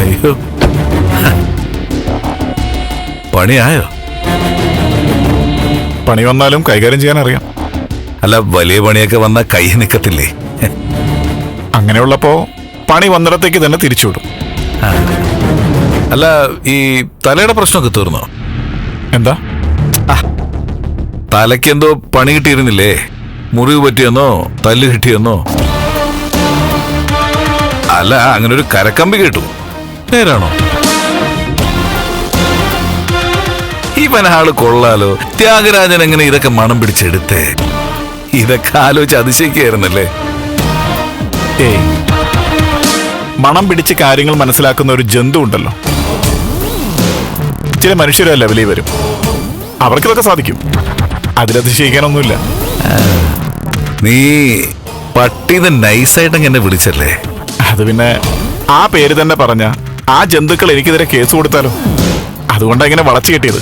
അയ്യോ, പണിയായോ? പണി വന്നാലും കൈകാര്യം ചെയ്യാൻ അറിയാം. അല്ല, വലിയ പണിയൊക്കെ വന്നാ കൈ നിൽക്കത്തില്ലേ? അങ്ങനെയുള്ളപ്പോ പണി വന്നിടത്തേക്ക് തന്നെ തിരിച്ചുവിടും. അല്ല, ഈ തലയുടെ പ്രശ്നമൊക്കെ തീർന്നോ? എന്താ? തലയ്ക്കെന്തോ പണി കിട്ടിയിരുന്നില്ലേ? മുറിവ് പറ്റിയെന്നോ തല്ല് കിട്ടിയെന്നോ? അല്ല, അങ്ങനെ ഒരു കരക്കമ്പി കേട്ടു, നേരാണോ? ഇവനാള് കൊള്ളാലോ. ത്യാഗരാജൻ എങ്ങനെ ഇതൊക്കെ മണം പിടിച്ചെടുത്തേ? ഇതൊക്കെ ആലോചിച്ച് അതിശയിക്കായിരുന്നല്ലേ? ഏയ്, മണം പിടിച്ച് കാര്യങ്ങൾ മനസ്സിലാക്കുന്ന ഒരു ജന്തു ഉണ്ടല്ലോ, ചില മനുഷ്യരെ ലെവലിൽ വരും, അവർക്കിതൊക്കെ സാധിക്കും. അതിലതിശയിക്കാനൊന്നുമില്ല. നീ പട്ടീന്ന് നൈസായിട്ട് എന്നെ വിളിച്ചല്ലേ? അത് പിന്നെ ആ പേര് തന്നെ പറഞ്ഞ ആ ജന്തുക്കൾ എനിക്കെതിരെ കേസ് കൊടുത്താലോ? അതുകൊണ്ടാണ് ഇങ്ങനെ വളച്ചു കെട്ടിയത്.